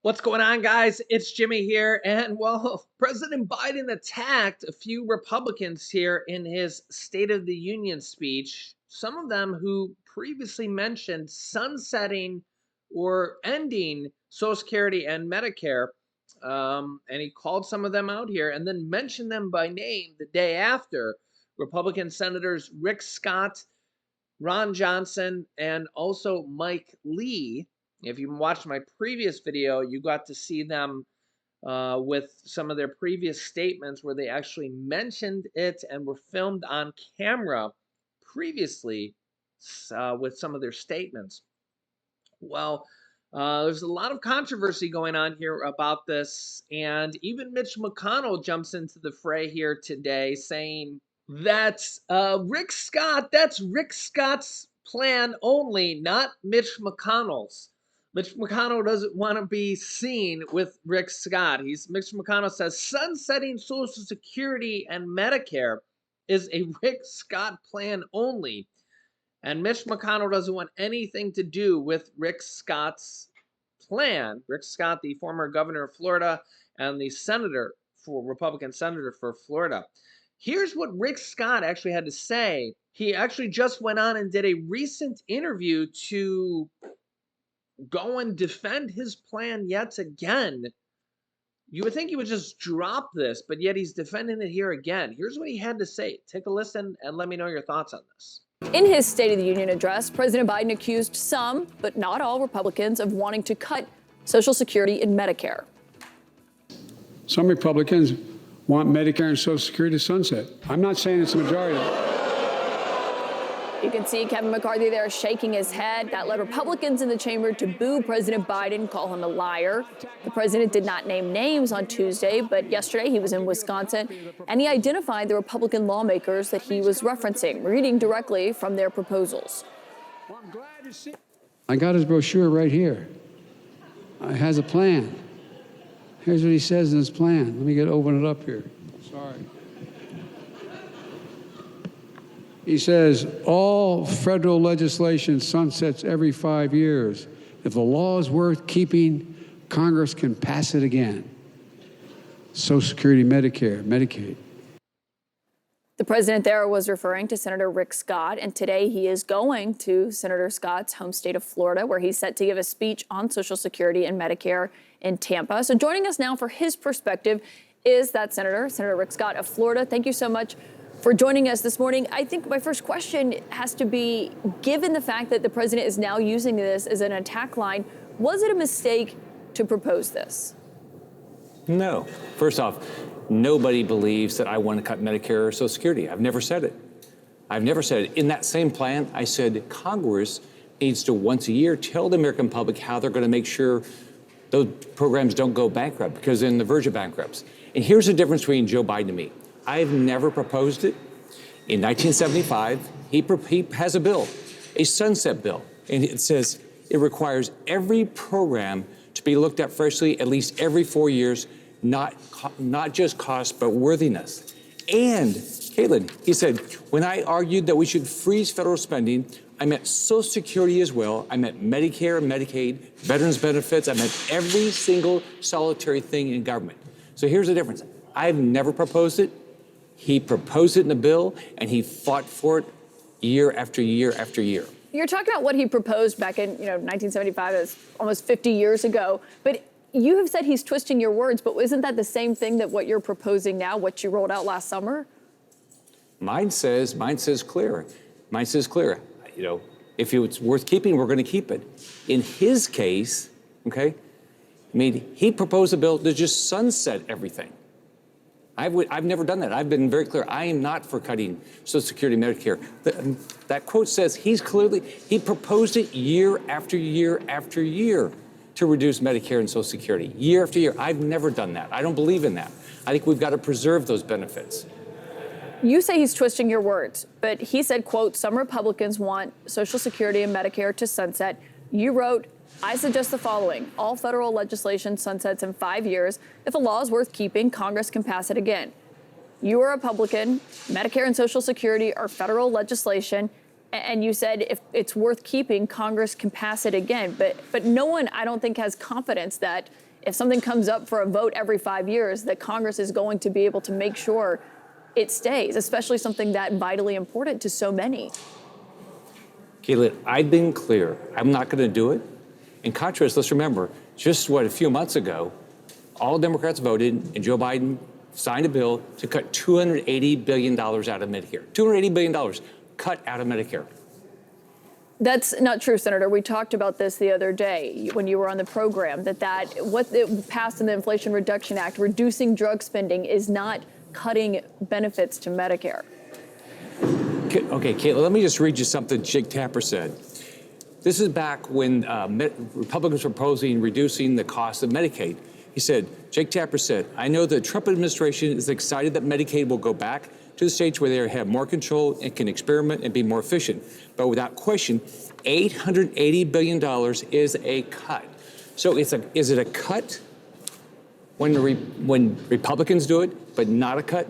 What's going on, guys? It's Jimmy here. And well, President Biden attacked a few Republicans here in his State of the Union speech. Some of them who previously mentioned sunsetting or ending Social Security and Medicare. And he called some of them out here and then mentioned them by name the day after. Republican Senators Rick Scott, Ron Johnson, and also Mike Lee. If you watched my previous video, you got to see them with some of their previous statements where they actually mentioned it and were filmed on camera previously with some of their statements. Well, there's a lot of controversy going on here about this, and even Mitch McConnell jumps into the fray here today saying that's that's Rick Scott's plan only, not Mitch McConnell's. Mitch McConnell doesn't want to be seen with Rick Scott. Mitch McConnell says sunsetting Social Security and Medicare is a Rick Scott plan only. And Mitch McConnell doesn't want anything to do with Rick Scott's plan. Rick Scott, the former governor of Florida and the Republican senator for Florida. Here's what Rick Scott actually had to say. He actually just went on and did a recent interview to go and defend his plan yet again. You would think he would just drop this, but yet he's defending it here again. Here's what he had to say. Take a listen and let me know your thoughts on this. In his State of the Union address, President Biden accused some, but not all, Republicans of wanting to cut Social Security and Medicare. Some Republicans want Medicare and Social Security to sunset. I'm not saying it's the majority. You can see Kevin McCarthy there shaking his head. That led Republicans in the chamber to boo President Biden, call him a liar. The president did not name names on Tuesday, but yesterday he was in Wisconsin, and he identified the Republican lawmakers that he was referencing, reading directly from their proposals. I got his brochure right here. It has a plan. Here's what he says in his plan. Let me open it up here. Sorry. He says, all federal legislation sunsets every 5 years. If the law is worth keeping, Congress can pass it again. Social Security, Medicare, Medicaid. The president there was referring to Senator Rick Scott, and today he is going to Senator Scott's home state of Florida, where he's set to give a speech on Social Security and Medicare in Tampa. So joining us now for his perspective is that Senator Rick Scott of Florida. Thank you so much for joining us this morning. I think my first question has to be, given the fact that the president is now using this as an attack line, was it a mistake to propose this? No. First off, nobody believes that I want to cut Medicare or Social Security. I've never said it. I've never said it. In that same plan, I said Congress needs to once a year tell the American public how they're going to make sure those programs don't go bankrupt, because they're in the verge of bankrupts. And here's the difference between Joe Biden and me. I've never proposed it. In 1975, he has a bill, a sunset bill, and it says it requires every program to be looked at freshly at least every 4 years, not just cost, but worthiness. And, Caitlin, he said, when I argued that we should freeze federal spending, I meant Social Security as well. I meant Medicare, Medicaid, veterans benefits. I meant every single solitary thing in government. So here's the difference. I've never proposed it. He proposed it in the bill, and he fought for it year after year after year. You're talking about what he proposed back in 1975, as almost 50 years ago. But you have said he's twisting your words. But isn't that the same thing that what you're proposing now, what you rolled out last summer? Mine says clear. Mine says clear. If it's worth keeping, we're going to keep it. In his case, okay, he proposed a bill to just sunset everything. I've never done that. I've been very clear. I am not for cutting Social Security, Medicare. That quote says he proposed it year after year after year to reduce Medicare and Social Security, year after year. I've never done that. I don't believe in that. I think we've got to preserve those benefits. You say he's twisting your words, but he said, quote, some Republicans want Social Security and Medicare to sunset. You wrote, I suggest the following. All federal legislation sunsets in 5 years. If a law is worth keeping, Congress can pass it again. You are a Republican. Medicare and Social Security are federal legislation. And you said if it's worth keeping, Congress can pass it again. But no one, I don't think, has confidence that if something comes up for a vote every 5 years, that Congress is going to be able to make sure it stays, especially something that vitally important to so many. Caitlin, I've been clear. I'm not going to do it. In contrast, let's remember, just a few months ago, all Democrats voted and Joe Biden signed a bill to cut $280 billion out of Medicare. $280 billion cut out of Medicare. That's not true, Senator. We talked about this the other day when you were on the program, that what it passed in the Inflation Reduction Act, reducing drug spending, is not cutting benefits to Medicare. Okay, Caitlin, let me just read you something Jake Tapper said. This is back when Republicans were proposing reducing the cost of Medicaid. He said, Jake Tapper said, I know the Trump administration is excited that Medicaid will go back to the states where they have more control and can experiment and be more efficient. But without question, $880 billion is a cut. So is it a cut when Republicans do it, but not a cut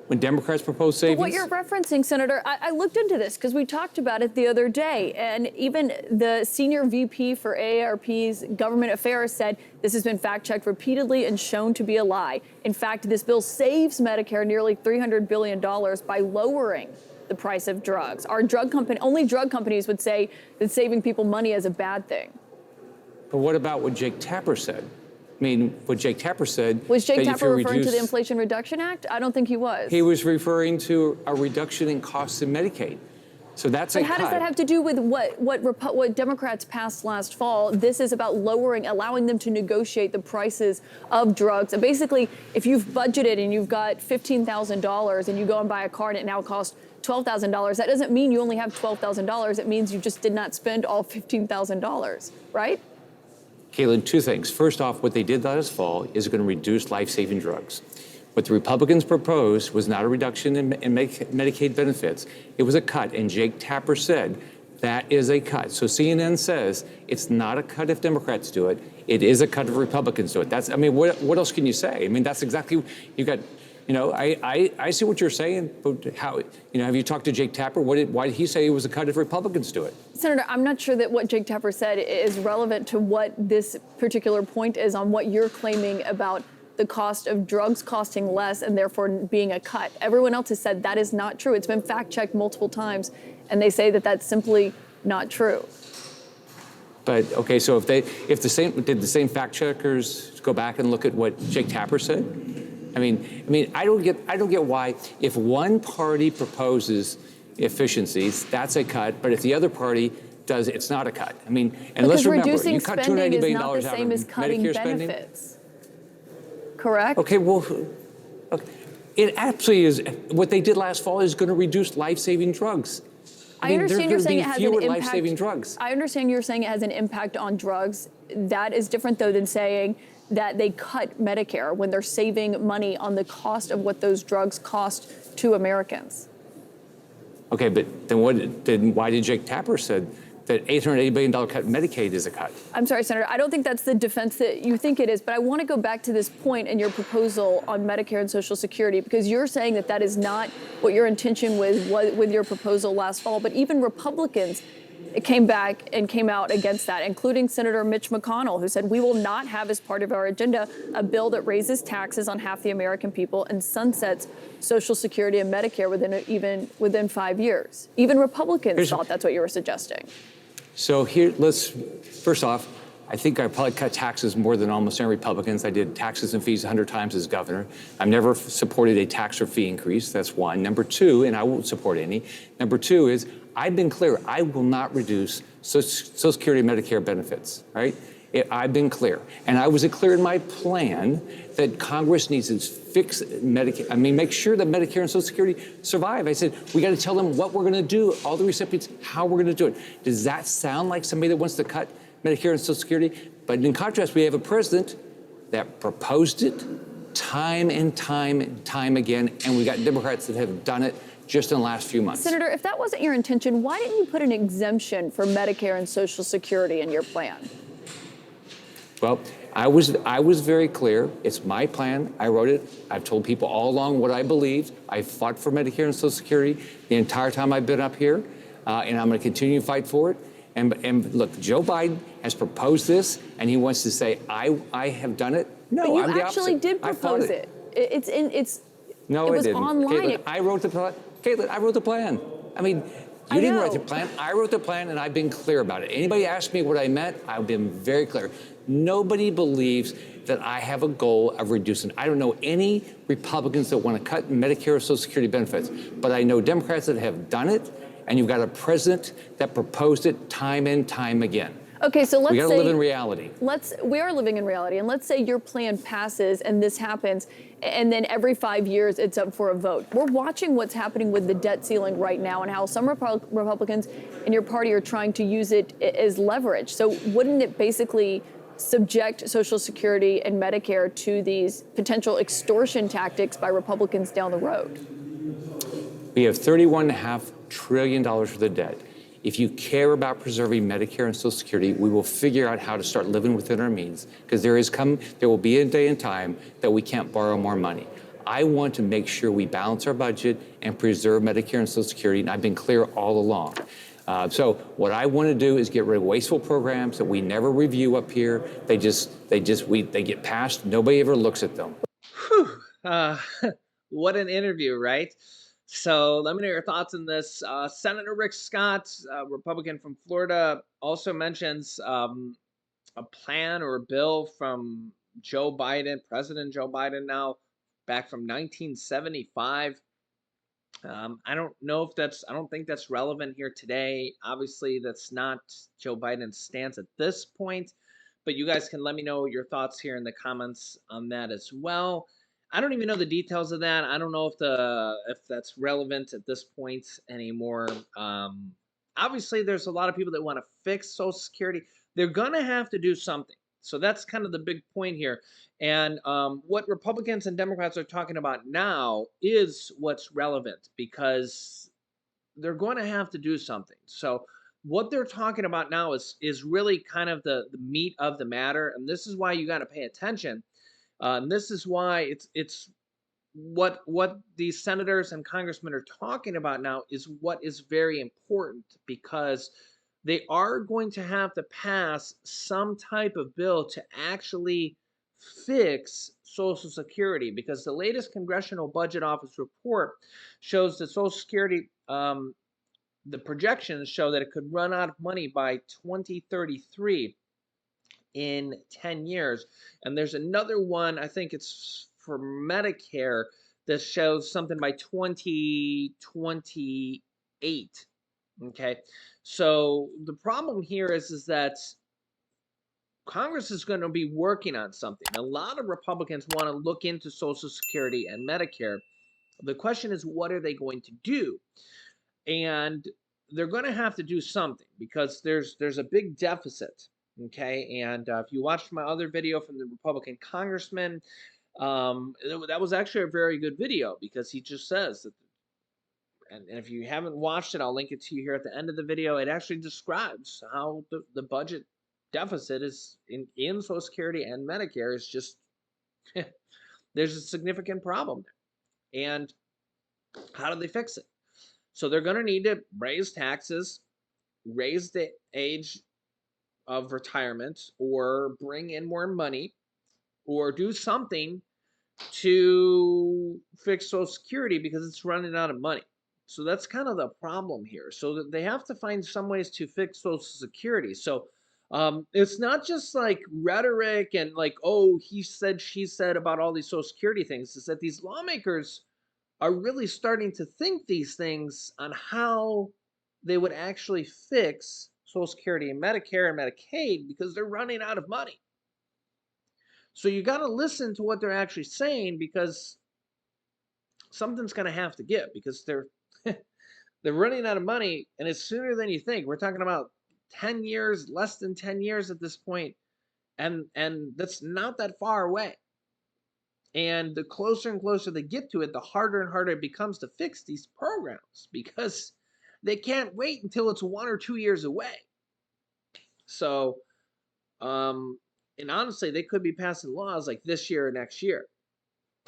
when Democrats propose savings? But what you're referencing, Senator, I looked into this because we talked about it the other day, and even the senior VP for AARP's government affairs said this has been fact-checked repeatedly and shown to be a lie. In fact, this bill saves Medicare nearly $300 billion by lowering the price of drugs. Only drug companies would say that saving people money is a bad thing. But what about what Jake Tapper said? I mean, what Jake Tapper said. Was Jake Tapper referring to the Inflation Reduction Act? I don't think he was. He was referring to a reduction in costs in Medicaid. So that's a cut. But how does that have to do with what Democrats passed last fall? This is about allowing them to negotiate the prices of drugs. And basically, if you've budgeted and you've got $15,000 and you go and buy a car and it now costs $12,000, that doesn't mean you only have $12,000. It means you just did not spend all $15,000, right? Caitlin, two things. First off, what they did last fall is going to reduce life-saving drugs. What the Republicans proposed was not a reduction in Medicaid benefits. It was a cut, and Jake Tapper said that is a cut. So CNN says it's not a cut if Democrats do it. It is a cut if Republicans do it. What else can you say? I mean, that's exactly, you got, I see what you're saying, but how, have you talked to Jake Tapper? Why did he say it was a cut if Republicans do it? Senator, I'm not sure that what Jake Tapper said is relevant to what this particular point is on what you're claiming about the cost of drugs costing less and therefore being a cut. Everyone else has said that is not true. It's been fact-checked multiple times, and they say that that's simply not true. But okay, so did the same fact checkers go back and look at what Jake Tapper said? I mean, I don't get why if one party proposes efficiencies, that's a cut, but if the other party does, it's not a cut. I mean, and let's remember, you cut $280 billion out of Medicare spending. Correct? Okay, well, it absolutely is. What they did last fall is going to reduce life-saving drugs. I understand you're saying it has an impact. Life-saving drugs. I understand you're saying it has an impact on drugs. That is different, though, than saying that they cut Medicare when they're saving money on the cost of what those drugs cost to Americans. Okay, but then why did Jake Tapper said that $880 billion cut in Medicaid is a cut? I'm sorry, Senator. I don't think that's the defense that you think it is, but I want to go back to this point in your proposal on Medicare and Social Security, because you're saying that that is not what your intention was with your proposal last fall, but even Republicans came back and came out against that, including Senator Mitch McConnell, who said, we will not have as part of our agenda a bill that raises taxes on half the American people and sunsets Social Security and Medicare within 5 years. Even Republicans thought that's what you were suggesting. So first off, I think I probably cut taxes more than almost any Republicans. I did taxes and fees 100 times as governor. I've never supported a tax or fee increase. That's one. Number two, and I won't support any. Number two is I've been clear. I will not reduce Social Security and Medicare benefits, right? I've been clear. And I was clear in my plan that Congress needs to fix Medicare. Make sure that Medicare and Social Security survive. I said, we got to tell them what we're going to do, all the recipients, how we're going to do it. Does that sound like somebody that wants to cut Medicare and Social Security? But in contrast, we have a president that proposed it time and time and time again, and we got Democrats that have done it just in the last few months. Senator, if that wasn't your intention, why didn't you put an exemption for Medicare and Social Security in your plan? Well, I was very clear. It's my plan. I wrote it. I've told people all along what I believed. I fought for Medicare and Social Security the entire time I've been up here, and I'm going to continue to fight for it. And look, Joe Biden has proposed this, and he wants to say, I have done it. No, But you I'm the actually opposite. did I fought propose it. It's No, it I was didn't. online. Caitlin, I wrote the plan. Caitlin, I wrote the plan. I mean, I you didn't write the know. plan. I wrote the plan, and I've been clear about it. Anybody asked me what I meant, I've been very clear. Nobody believes that I have a goal of reducing. I don't know any Republicans that want to cut Medicare or Social Security benefits, but I know Democrats that have done it, and you've got a president that proposed it time and time again. Okay, so let's We got to say live in reality. we are living in reality, and let's say your plan passes and this happens, and then every 5 years it's up for a vote. We're watching what's happening with the debt ceiling right now, and how some Republicans in your party are trying to use it as leverage. So wouldn't it basically subject Social Security and Medicare to these potential extortion tactics by Republicans down the road? We have $31.5 trillion worth of debt. If you care about preserving Medicare and Social Security, we will figure out how to start living within our means, because there will be a day and time that we can't borrow more money. I want to make sure we balance our budget and preserve Medicare and Social Security, and I've been clear all along. So what I want to do is get rid of wasteful programs that we never review up here. They get passed. Nobody ever looks at them. Whew. What an interview, right? So let me know your thoughts on this. Senator Rick Scott, Republican from Florida, also mentions a plan or a bill from Joe Biden, President Joe Biden now, back from 1975. I don't think that's relevant here today. Obviously, that's not Joe Biden's stance at this point, but you guys can let me know your thoughts here in the comments on that as well. I don't even know the details of that. I don't know if that's relevant at this point anymore. Obviously, there's a lot of people that want to fix Social Security. They're gonna have to do something. So that's kind of the big point here. And what Republicans and Democrats are talking about now is what's relevant, because they're going to have to do something. So what they're talking about now is really kind of the meat of the matter, and this is why you got to pay attention. And this is why it's what these senators and congressmen are talking about now is what is very important, because they are going to have to pass some type of bill to actually fix Social Security, because the latest Congressional Budget Office report shows that Social Security, the projections show that it could run out of money by 2033, in 10 years. And there's another one, I think it's for Medicare, that shows something by 2028. Okay. So the problem here is that Congress is going to be working on something. A lot of Republicans want to look into Social Security and Medicare. The question is, what are they going to do? And they're going to have to do something, because there's a big deficit. Okay, and if you watched my other video from the Republican congressman, that was actually a very good video, because he just says that, and if you haven't watched it, I'll link it to you here at the end of the video. It actually describes how the budget deficit is in Social Security and Medicare is just there's a significant problem there. And how do they fix it? So they're going to need to raise taxes, raise the age of retirement, or bring in more money, or do something to fix Social Security, because it's running out of money. So that's kind of the problem here. So that they have to find some ways to fix Social Security. So it's not just like rhetoric and like, oh, he said, she said about all these Social Security things. It's that these lawmakers are really starting to think these things on how they would actually fix Social Security and Medicare and Medicaid, because they're running out of money. So you got to listen to what they're actually saying, because something's going to have to give, because they're they're running out of money, and it's sooner than you think. We're talking about 10 years, less than 10 years at this point, and that's not that far away. And the closer and closer they get to it, the harder and harder it becomes to fix these programs, because they can't wait until it's 1 or 2 years away. So, and honestly, they could be passing laws like this year or next year.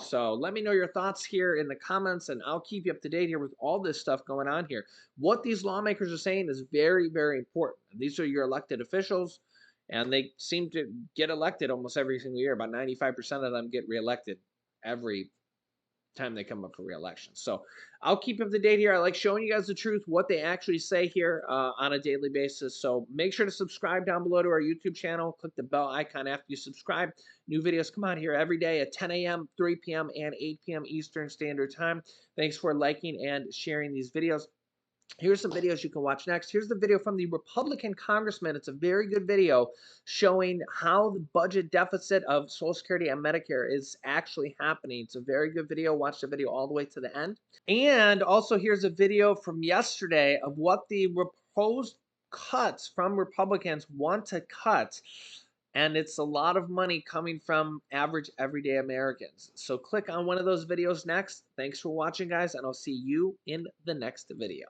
So let me know your thoughts here in the comments, and I'll keep you up to date here with all this stuff going on here. What these lawmakers are saying is very, very important. These are your elected officials, and they seem to get elected almost every single year. About 95% of them get reelected every time they come up for re-election. So I'll keep up to date here. I like showing you guys the truth, what they actually say here on a daily basis. So make sure to subscribe down below to our YouTube channel. Click the bell icon after you subscribe. New videos come out here every day at 10 a.m., 3 p.m., and 8 p.m. Eastern Standard Time. Thanks for liking and sharing these videos. Here's some videos you can watch next. Here's the video from the Republican congressman. It's a very good video showing how the budget deficit of Social Security and Medicare is actually happening. It's a very good video. Watch the video all the way to the end. And also here's a video from yesterday of what the proposed cuts from Republicans want to cut. And it's a lot of money coming from average everyday Americans. So click on one of those videos next. Thanks for watching, guys, and I'll see you in the next video.